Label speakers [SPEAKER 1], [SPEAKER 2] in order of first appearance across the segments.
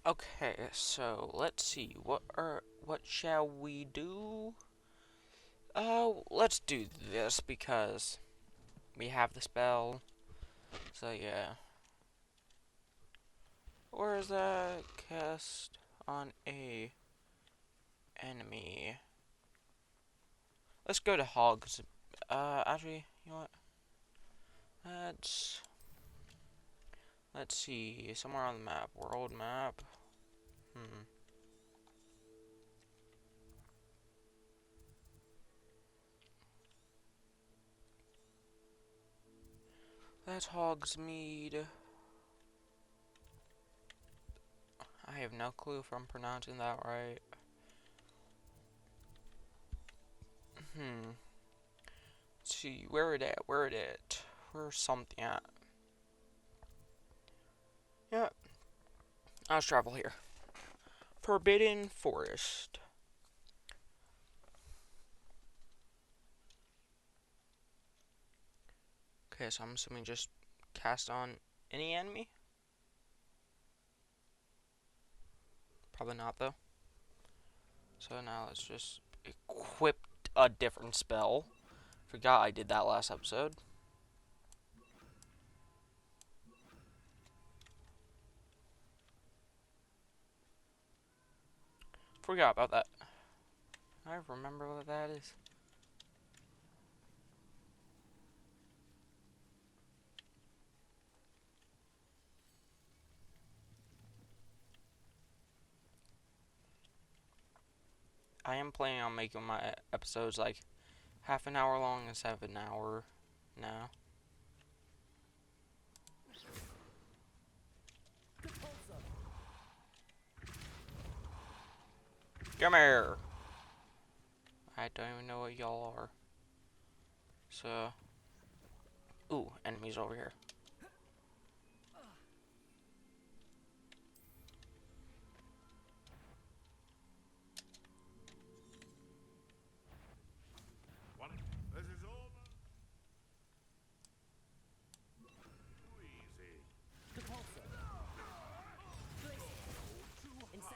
[SPEAKER 1] Okay, so let's see. What shall we do? Let's do this because we have the spell. So yeah. Or is that cast on a enemy? Let's go to Hogs. Actually, you know what? Let's let's see. Somewhere on the map. World map. Hmm. That's Hogsmeade. I have no clue if I'm pronouncing that right. Hmm. Let's see. Where it at? Where it at? Where's something at? Yeah. Let's travel here. Forbidden Forest. Okay, so I'm assuming just cast on any enemy? Probably not, though. So now let's just equip a different spell. Forgot I did that last episode. Forgot about that. I remember what that is. I am planning on making my episodes like half an hour long instead of an hour now. Come here! I don't even know what y'all are. So, ooh, enemies over here.
[SPEAKER 2] This is over. Too easy.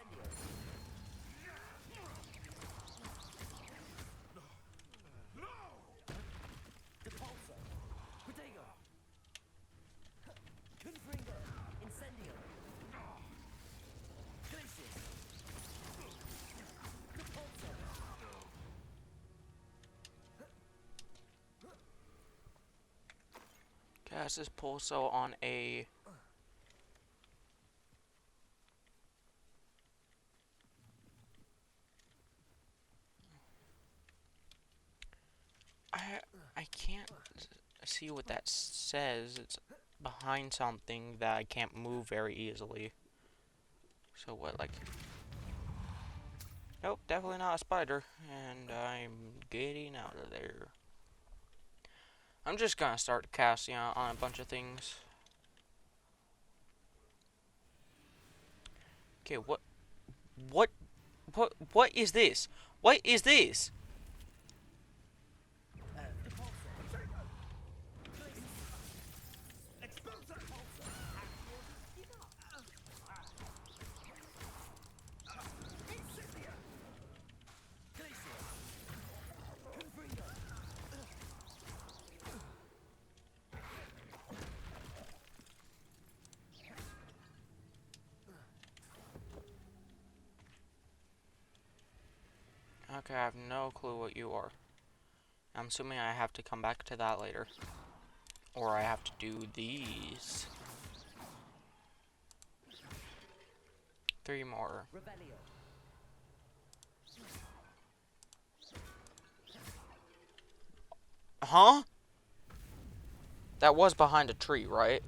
[SPEAKER 1] Cast this pulso on a... I I can't see what that says. It's behind something that I can't move very easily. So what, like... Nope, definitely not a spider. And I'm getting out of there. I'm just gonna start casting out on a bunch of things. Okay, what, what is this? What is this? Okay, I have no clue what you are. I'm assuming I have to come back to that later. Or I have to do these. 3 more. Huh? That was behind a tree, right?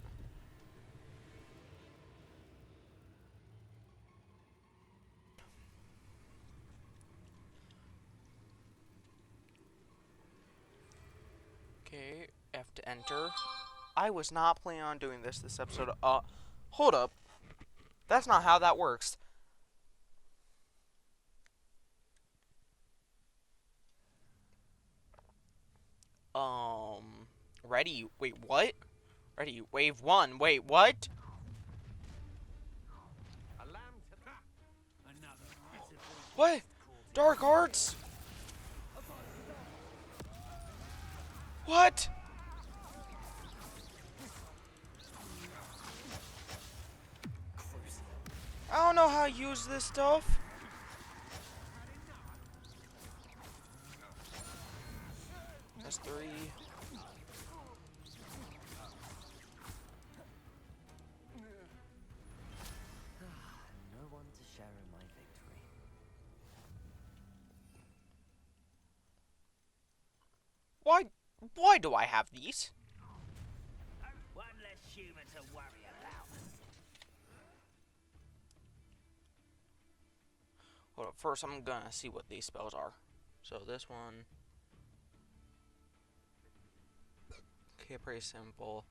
[SPEAKER 1] Okay, F to enter. I was not planning on doing this episode. Hold up. That's not how that works. Ready. Wait, what? Ready, wave 1. Wait, what?
[SPEAKER 2] A lamb to
[SPEAKER 1] What? Dark arts? What? I don't know how to use this stuff. That's 3.
[SPEAKER 3] No one to share in my victory.
[SPEAKER 1] Why do I have these?
[SPEAKER 3] One less human to worry about.
[SPEAKER 1] Hold up, first I'm gonna see what these spells are. So this one. Okay, pretty simple.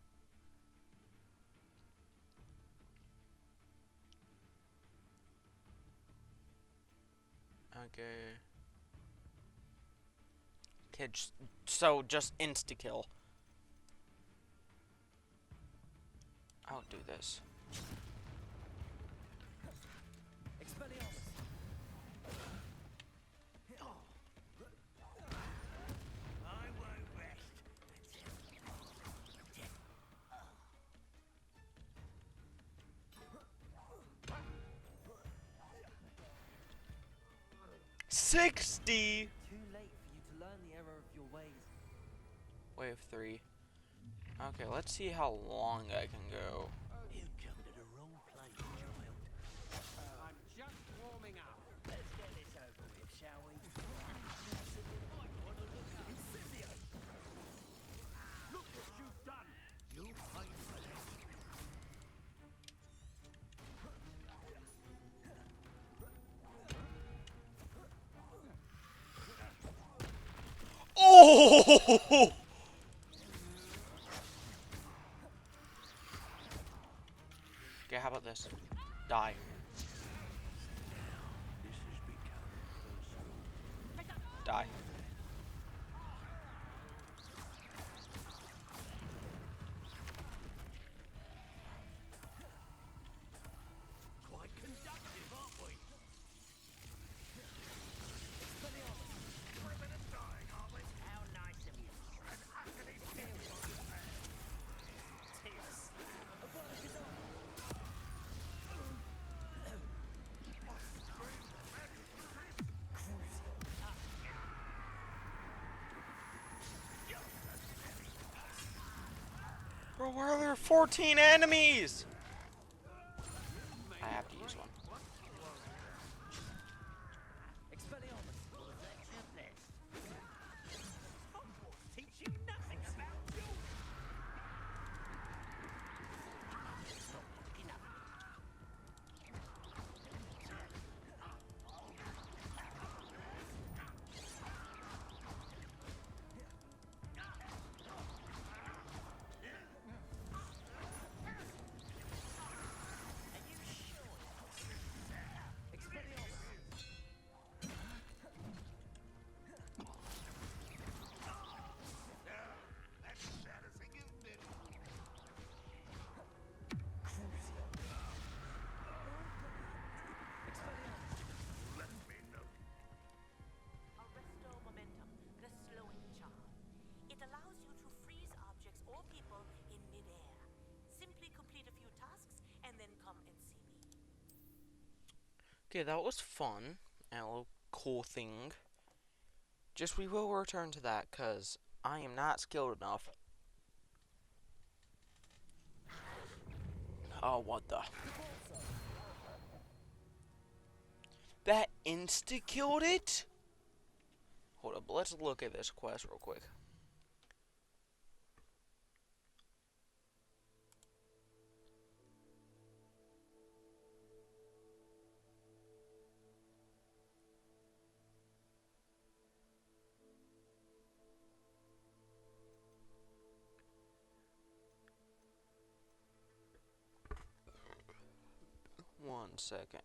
[SPEAKER 1] Okay. Okay, so just insta kill. I'll do this.
[SPEAKER 3] I won't rest.
[SPEAKER 1] 60.
[SPEAKER 3] Too late for you to learn the error of your ways.
[SPEAKER 1] Wave 3. Okay, let's see how long I can go.
[SPEAKER 3] You come to the wrong place, child.
[SPEAKER 2] I'm just warming up.
[SPEAKER 3] Let's get this over with, shall we?
[SPEAKER 2] Look what you've done. You'll pay for this.
[SPEAKER 1] Oh! Okay, how about this? Die.
[SPEAKER 2] This has become personal.
[SPEAKER 1] Die.
[SPEAKER 2] Quite conductive, aren't we? We're a bit of dying, aren't we?
[SPEAKER 3] How nice of you.
[SPEAKER 2] And agony kills on this man.
[SPEAKER 3] Tears.
[SPEAKER 1] Bro, why are there 14 enemies? I have to use one.
[SPEAKER 3] Expelliarmus. Let's have this. Hogwarts teach you nothing about duels. Stop looking up. Are you sure? Expelliarmus.
[SPEAKER 2] That's the saddest thing you've been. Let me know.
[SPEAKER 4] A restore momentum, the slowing charm. It allows you to freeze objects or people in midair. Simply complete a few tasks and then come and see me.
[SPEAKER 1] Okay, that was fun. And a little cool thing. Just we will return to that, because I am not skilled enough. Oh, what the? That insta-killed it? Hold up, let's look at this quest real quick. One second.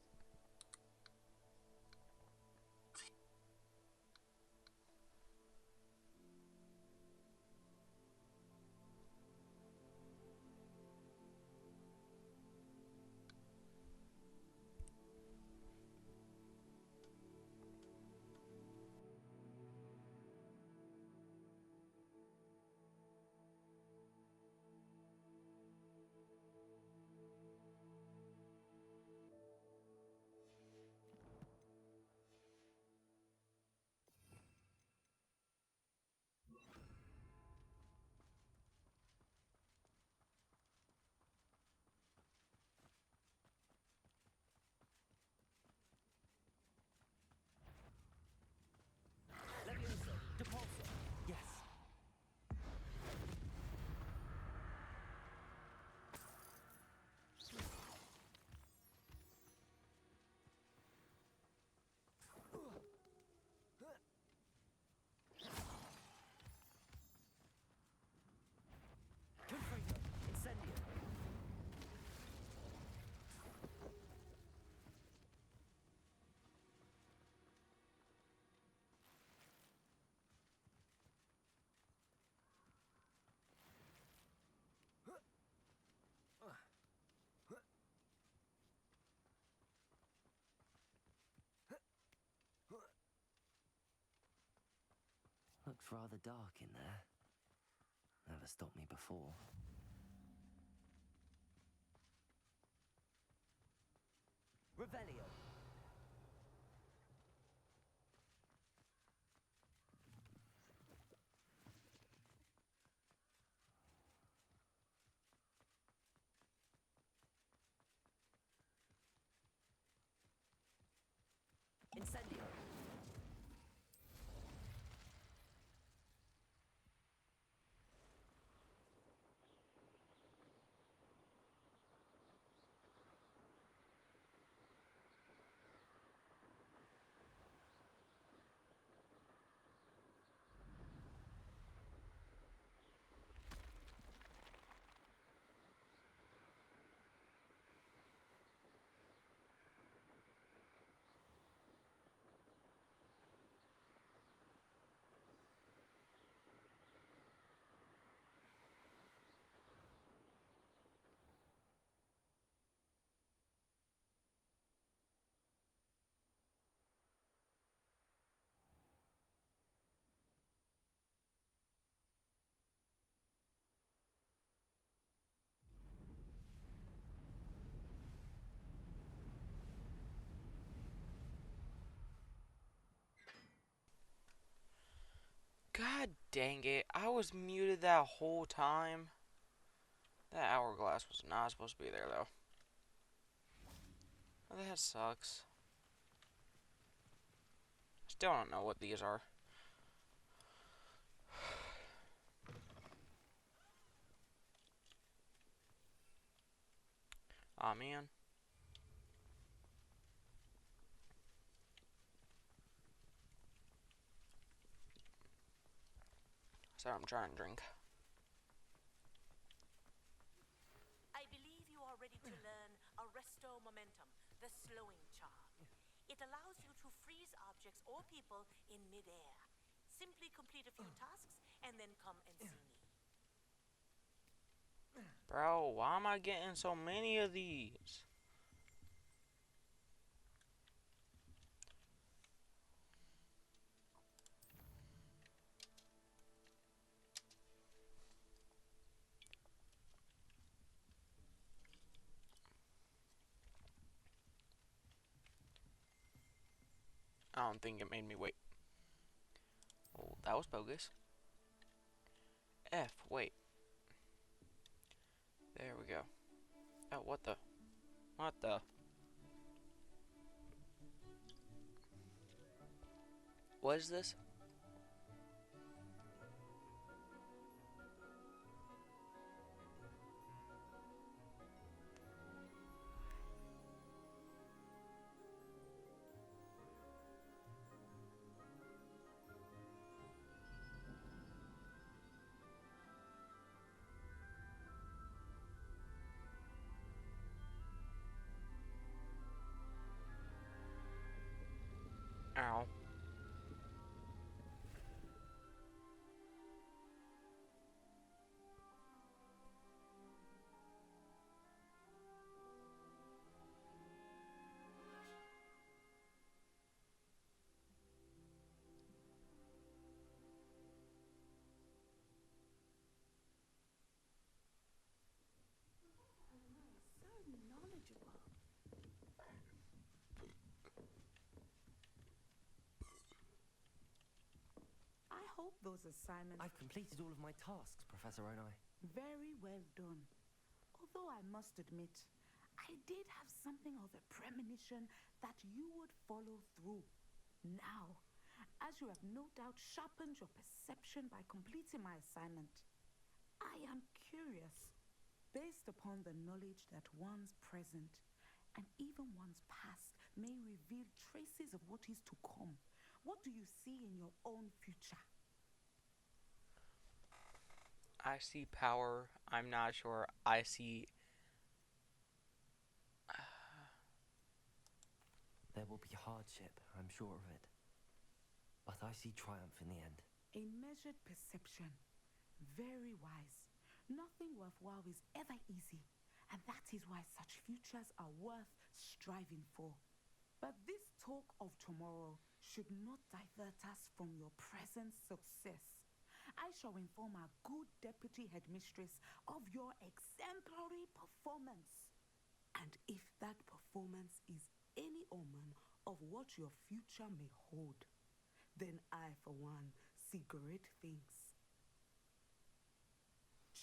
[SPEAKER 5] Looks rather dark in there. Never stopped me before. Revelio. Incendio.
[SPEAKER 1] God dang it. I was muted that whole time. That hourglass was not supposed to be there, though. Oh, that sucks. Still don't know what these are. Aw, man. Sorry, I'm trying to drink.
[SPEAKER 4] I believe you are ready to learn Arresto Momentum, the slowing charm. It allows you to freeze objects or people in midair. Simply complete a few tasks and then come and see me.
[SPEAKER 1] Bro, why am I getting so many of these? I don't think it made me wait. Oh, that was bogus. F, wait. There we go. Oh, what the? What the? What is this? Ow.
[SPEAKER 6] So knowledgeable. I hope those assignments...
[SPEAKER 5] I've completed all of my tasks, Professor Onai.
[SPEAKER 6] Very well done. Although I must admit, I did have something of a premonition that you would follow through. Now, as you have no doubt sharpened your perception by completing my assignment, I am curious, based upon the knowledge that one's present and even one's past may reveal traces of what is to come. What do you see in your own future?
[SPEAKER 1] I see power. I'm not sure. I see...
[SPEAKER 5] There will be hardship, I'm sure of it. But I see triumph in the end.
[SPEAKER 6] A measured perception. Very wise. Nothing worthwhile is ever easy, and that is why such futures are worth striving for. But this talk of tomorrow should not divert us from your present success. I shall inform our good deputy headmistress of your exemplary performance. And if that performance is any omen of what your future may hold, then I, for one, see great things.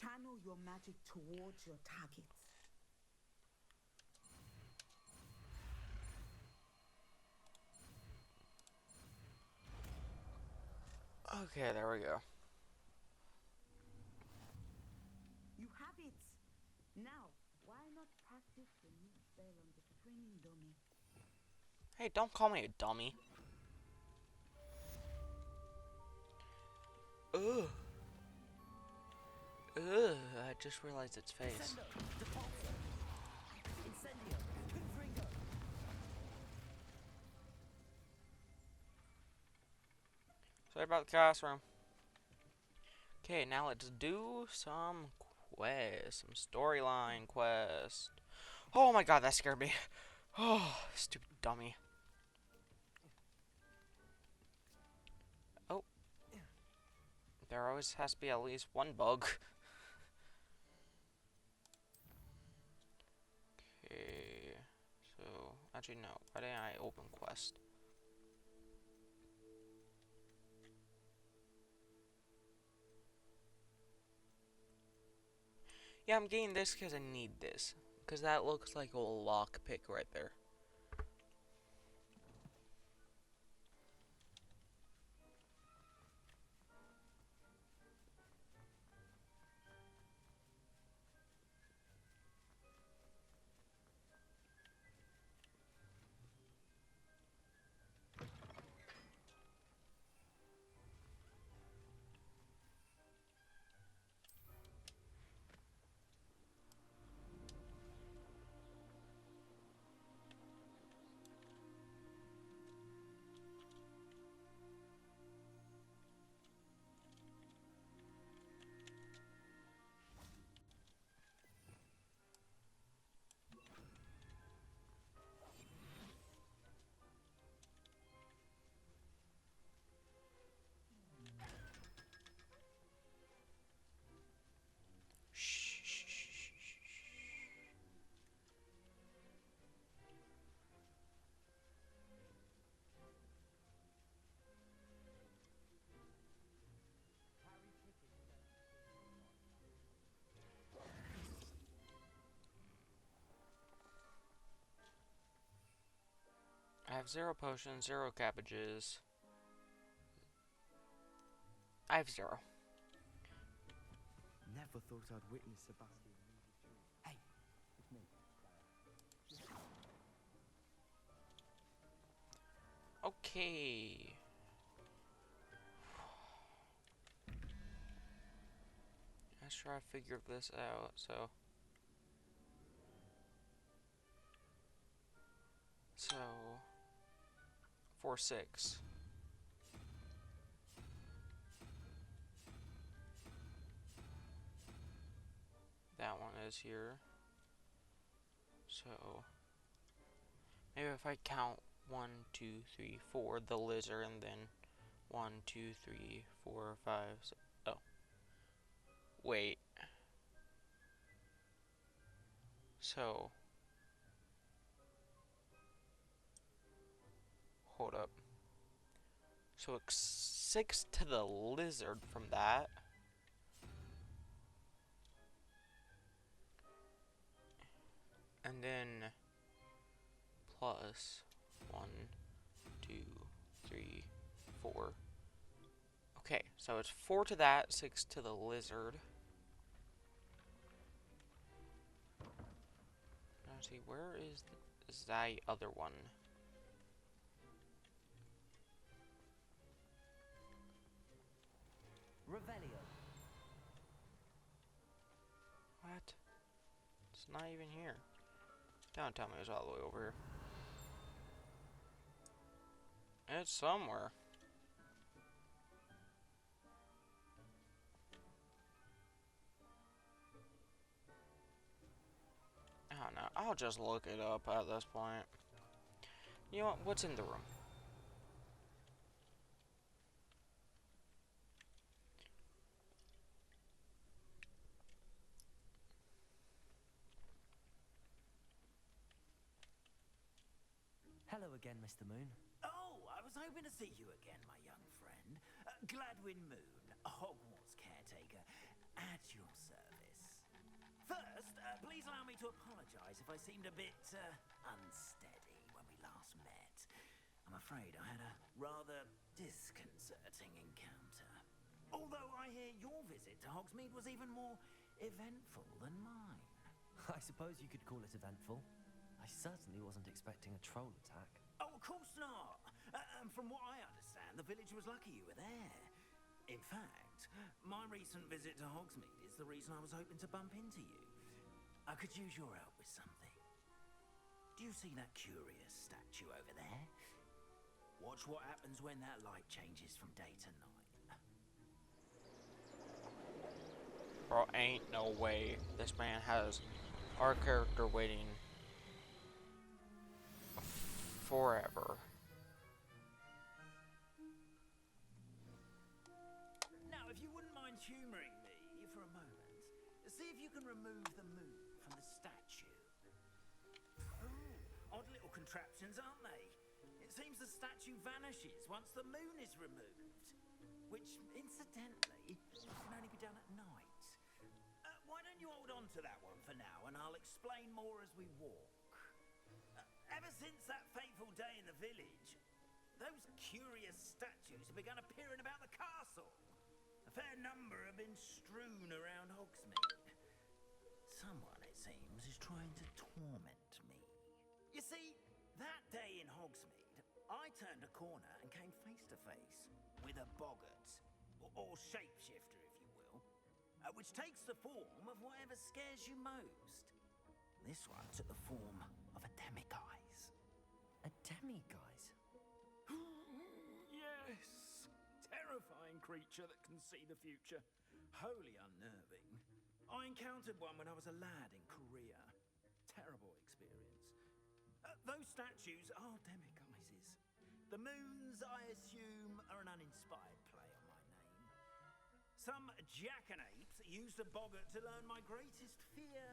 [SPEAKER 6] Channel your magic towards your targets.
[SPEAKER 1] Okay, there we go.
[SPEAKER 6] You have it. Now, why not practice the new spell on the training dummy?
[SPEAKER 1] Hey, don't call me a dummy. Ugh. Ugh, I just realized its face.
[SPEAKER 3] Sendo, Depulso, Incendio, Confringo.
[SPEAKER 1] Sorry about the classroom. Okay, now let's do some quest, some storyline quest. Oh my god, that scared me. Oh, stupid dummy. Oh. There always has to be at least one bug. Okay. So, actually no. Why didn't I open quest? Yeah, I'm getting this because I need this. Because that looks like a lockpick right there. Shh, shh, shh, shh, shh. I have 0 potions, 0 cabbages. I have 0.
[SPEAKER 5] Never thought I'd witness Sebastian lose his dream. Hey, it's me.
[SPEAKER 1] Okay. Let's try to figure this out. So 4, 6. That one is here. So maybe if I count 1, 2, 3, 4, the lizard, and then 1, 2, 3, 4, 5. Oh, wait. So hold up. So it's 6 to the lizard from that. And then plus 1, 2, 3, 4. Okay, so it's 4 to that, 6 to the lizard. Now see, where is the other one?
[SPEAKER 3] Revelio.
[SPEAKER 1] What? It's not even here. Don't tell me it's all the way over here. It's somewhere. I don't know. I'll just look it up at this point. You know what? What's in the room?
[SPEAKER 5] Hello again, Mr. Moon.
[SPEAKER 3] Oh, I was hoping to see you again, my young friend. Gladwin Moon, Hogwarts caretaker, at your service. First, please allow me to apologize if I seemed a bit unsteady when we last met. I'm afraid I had a rather disconcerting encounter. Although I hear your visit to Hogsmeade was even more eventful than mine.
[SPEAKER 5] I suppose you could call it eventful. I certainly wasn't expecting a troll attack.
[SPEAKER 3] Oh, of course not. And from what I understand, the village was lucky you were there. In fact, my recent visit to Hogsmeade is the reason I was hoping to bump into you. I could use your help with something. Do you see that curious statue over there? Watch what happens when that light changes from day to night.
[SPEAKER 1] Bro, ain't no way this man has our character waiting forever.
[SPEAKER 3] Now, if you wouldn't mind humoring me for a moment, see if you can remove the moon from the statue. Ooh, odd little contraptions, aren't they? It seems the statue vanishes once the moon is removed. Which, incidentally, can only be done at night. Why don't you hold on to that one for now, and I'll explain more as we walk. Ever since that fateful day in the village, those curious statues have begun appearing about the castle. A fair number have been strewn around Hogsmeade. Someone, it seems, is trying to torment me. You see, that day in Hogsmeade, I turned a corner and came face to face with a boggart, or shapeshifter, if you will, which takes the form of whatever scares you most. This one took the form of a demiguise.
[SPEAKER 5] A demiguise?
[SPEAKER 3] Yes! Terrifying creature that can see the future. Wholly unnerving. I encountered one when I was a lad in Korea. Terrible experience. Those statues are demiguises. The moons, I assume, are an uninspired play on my name. Some jackanapes used a boggart to learn my greatest fear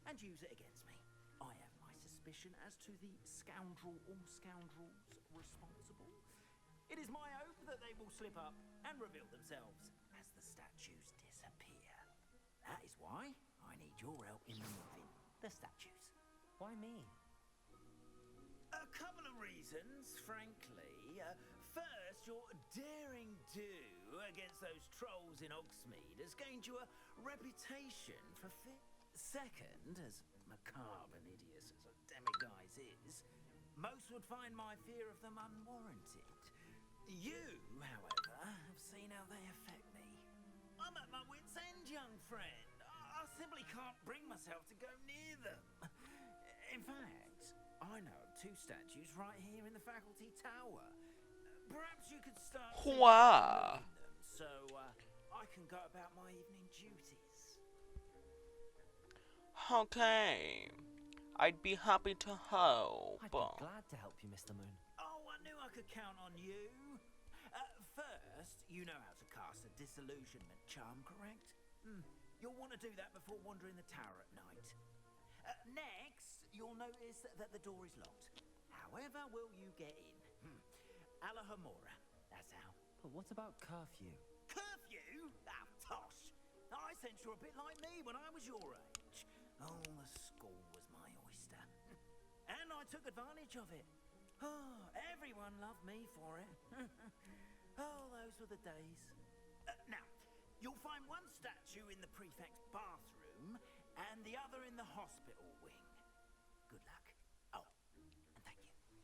[SPEAKER 3] and use it against me. I have my suspicion as to the scoundrel or scoundrels responsible. It is my hope that they will slip up and reveal themselves as the statues disappear. That is why I need your help in removing the statues.
[SPEAKER 5] Why me?
[SPEAKER 3] A couple of reasons, frankly. First, your daring do against those trolls in Hogsmeade has gained you a reputation for fit. Second, as macabre and hideous as a demiguise is, most would find my fear of them unwarranted. You, however, have seen how they affect me. I'm at my wit's end, young friend. I simply can't bring myself to go near them. In fact, I know of two statues right here in the faculty tower. Perhaps you could start
[SPEAKER 1] Wow.
[SPEAKER 3] removing them so I can go about my evening duties.
[SPEAKER 1] Okay. I'd be happy to help.
[SPEAKER 5] I'd be glad to help you, Mr. Moon.
[SPEAKER 3] Oh, I knew I could count on you. First, you know how to cast a disillusionment charm, correct? You'll want to do that before wandering the tower at night. Next, you'll notice that the door is locked. However will you get in? Alahomora, that's how.
[SPEAKER 5] But what about curfew?
[SPEAKER 3] Curfew? Ah, tosh. I sense you're a bit like me when I was your age. Oh, the school was my oyster. And I took advantage of it. Oh, everyone loved me for it. Oh, those were the days. Now, you'll find one statue in the prefect's bathroom and the other in the hospital wing. Good luck. Oh, and thank you.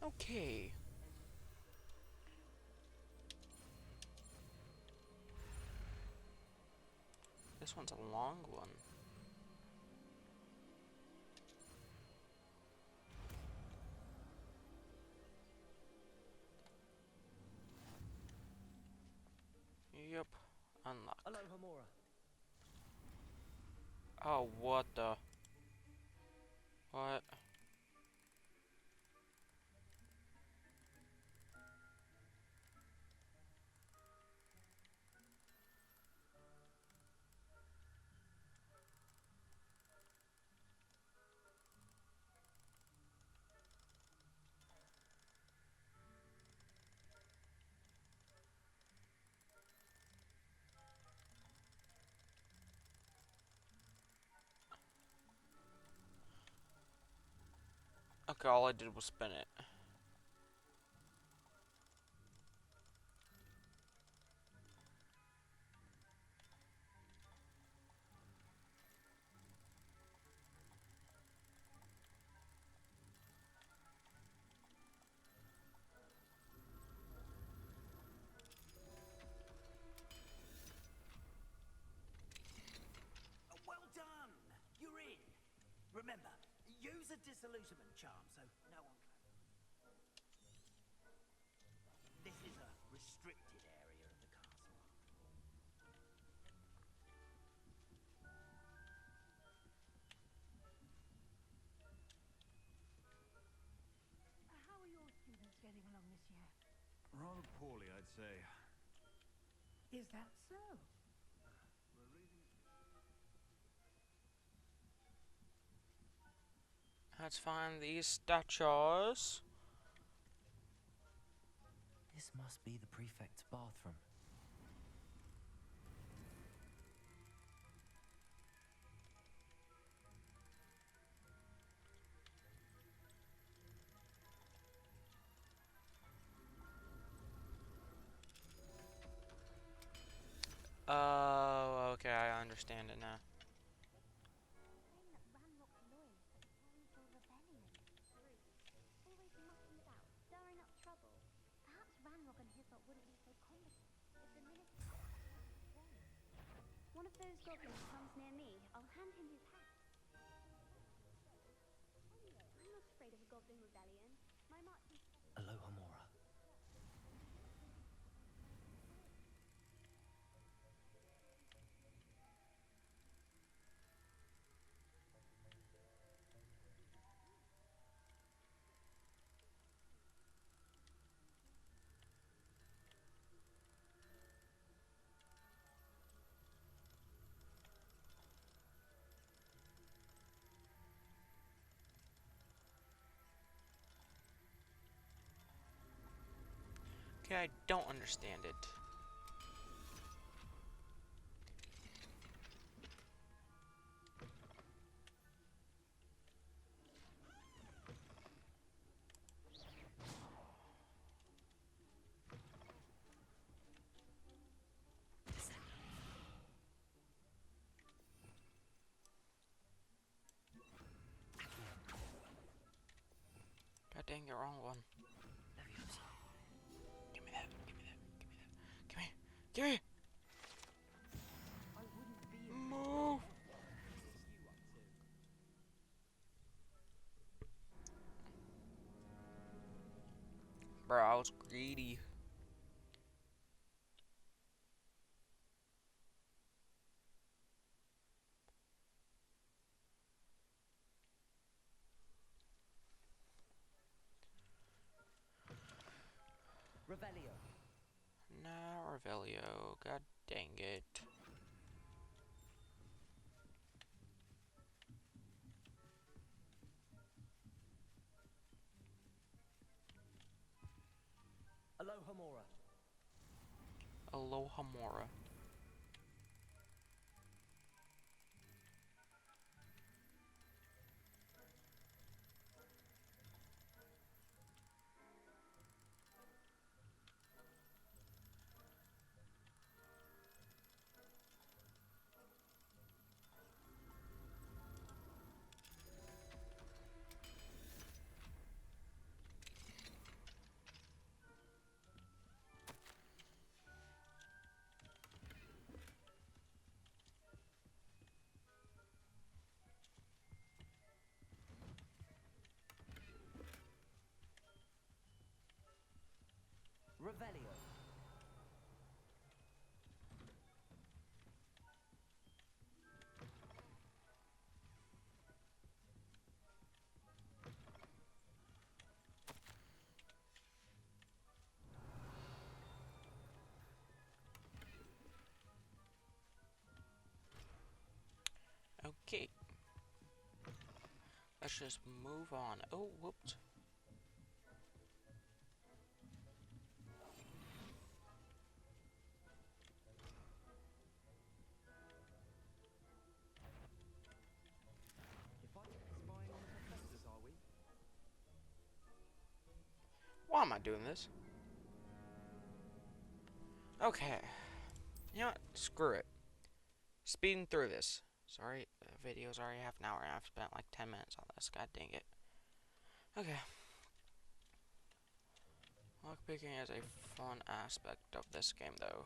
[SPEAKER 1] Okay. This one's a long one. Yep. Unlock.
[SPEAKER 5] Alahomora.
[SPEAKER 1] Oh, what the? What? Okay, all I did was spin it.
[SPEAKER 3] Well done! You're in. Remember, use a disillusionment charm so no one can. This is a restricted area of the castle.
[SPEAKER 7] How are your students getting along this year?
[SPEAKER 2] Rather poorly, I'd say.
[SPEAKER 6] Is that so?
[SPEAKER 1] Let's find these statues.
[SPEAKER 5] This must be the prefect's bathroom.
[SPEAKER 1] Oh, okay, I understand it now.
[SPEAKER 7] Saying that Ranrock's lawyers have formed a rebellion. Rude. Always mucking about, stirring up trouble. Perhaps Ranrock and his lot wouldn't be so competent if the minister... One of those goblins comes near me, I'll hand him his hat. Anyway, I'm not afraid of a goblin rebellion. My marching...
[SPEAKER 5] Alohomora.
[SPEAKER 1] Okay, I don't understand it. God dang, you're wrong one. Give me that, give me that, give me that. Give me, give me!
[SPEAKER 3] I wouldn't be
[SPEAKER 1] Move! Bro, I was greedy.
[SPEAKER 5] Revelio.
[SPEAKER 1] Now, Revelio. God dang it.
[SPEAKER 5] Alohomora.
[SPEAKER 1] Alohomora.
[SPEAKER 5] Revelio.
[SPEAKER 1] Okay. Let's just move on. Oh, whoops.
[SPEAKER 5] If I spying on the professors, are we?
[SPEAKER 1] I'm not doing this. Okay. You know what? Screw it. Speeding through this. Sorry, the video's already half an hour and I've spent like 10 minutes on this. God dang it. Okay. Lockpicking is a fun aspect of this game, though.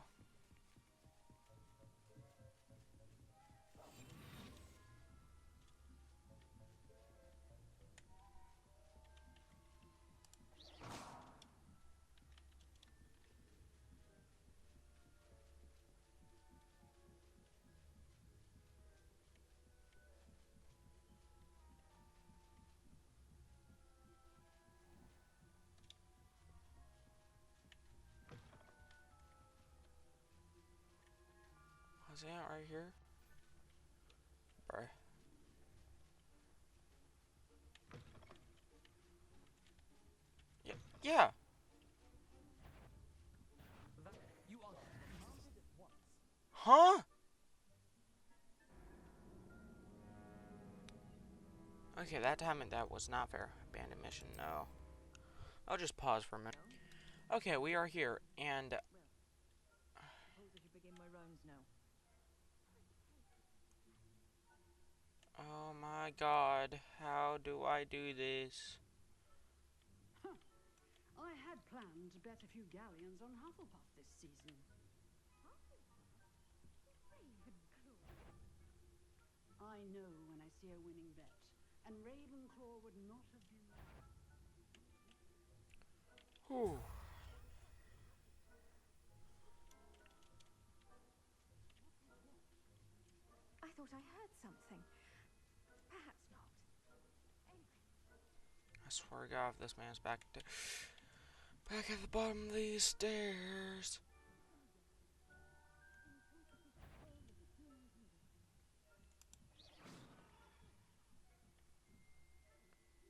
[SPEAKER 1] Was he out right here? Bro. Yeah. Yeah.
[SPEAKER 3] You are commanded at once.
[SPEAKER 1] Huh? Okay, that time that was not fair. Abandoned mission, no. I'll just pause for a minute. Okay, we are here, and
[SPEAKER 6] Suppose I should begin my rounds now.
[SPEAKER 1] oh my god, how do I do this?
[SPEAKER 8] I had planned to bet a few galleons on Hufflepuff this season. I know when I see a winning bet, and Ravenclaw would not have been.
[SPEAKER 1] Whew.
[SPEAKER 9] I thought I heard something. Perhaps not.
[SPEAKER 1] I swear to God, if this man's back at the bottom of these stairs.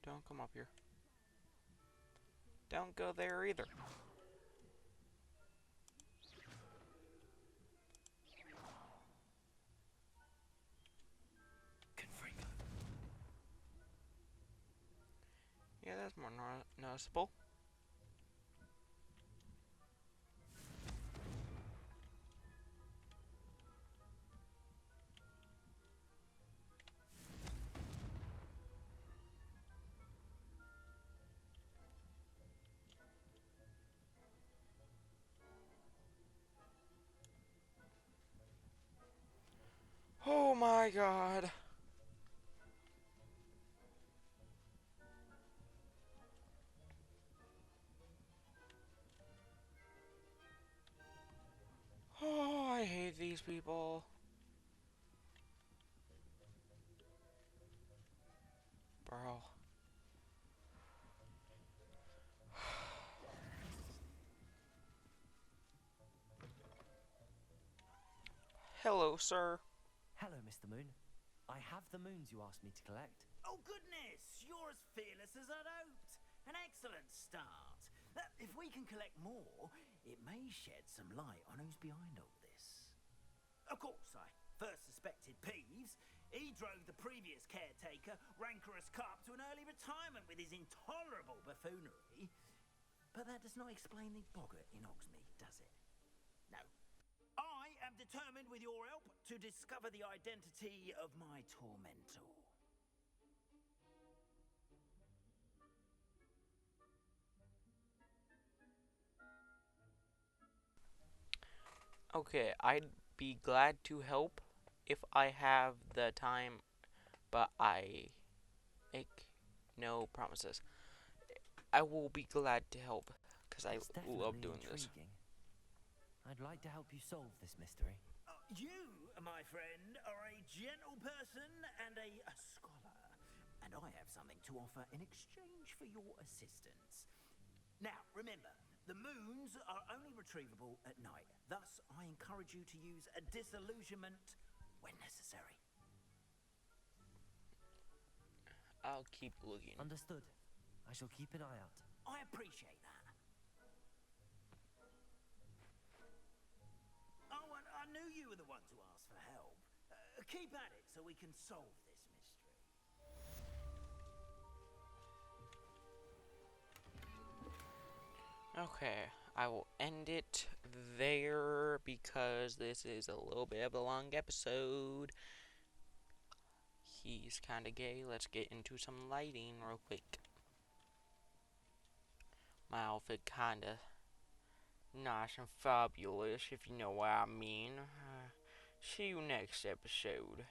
[SPEAKER 1] Don't come up here. Don't go there either. Yeah, that's more noticeable. Oh my god. Oh, I hate these people. Bro. Hello, sir.
[SPEAKER 5] Hello, Mr. Moon. I have the moons you asked me to collect.
[SPEAKER 3] Oh goodness, you're as fearless as I'd hoped. An excellent start. If we can collect more, it may shed some light on who's behind all this. Of course, I first suspected Peeves. He drove the previous caretaker, Rancorous Carp, to an early retirement with his intolerable buffoonery. But that does not explain the boggart in Hogsmeade, does it? No. I am determined, with your help, to discover the identity of my tormentor.
[SPEAKER 1] Okay, I'd be glad to help if I have the time, but I make no promises. I will be glad to help, because I
[SPEAKER 5] It's
[SPEAKER 1] love
[SPEAKER 5] definitely
[SPEAKER 1] doing this.
[SPEAKER 5] intriguing. I'd like to help you solve this mystery.
[SPEAKER 3] You, my friend, are a gentle person and a scholar, and I have something to offer in exchange for your assistance. Now, remember, the moons are only retrievable at night. Thus, I encourage you to use a disillusionment when necessary.
[SPEAKER 1] I'll keep looking.
[SPEAKER 5] Understood. I shall keep an eye out.
[SPEAKER 3] I appreciate that. Oh, and I knew you were the one to ask for help. Keep at it so we can solve this mystery.
[SPEAKER 1] Okay, I will end it there because this is a little bit of a long episode. He's kind of gay. Let's get into some lighting real quick. My outfit kind of nice and fabulous, if you know what I mean. See you next episode.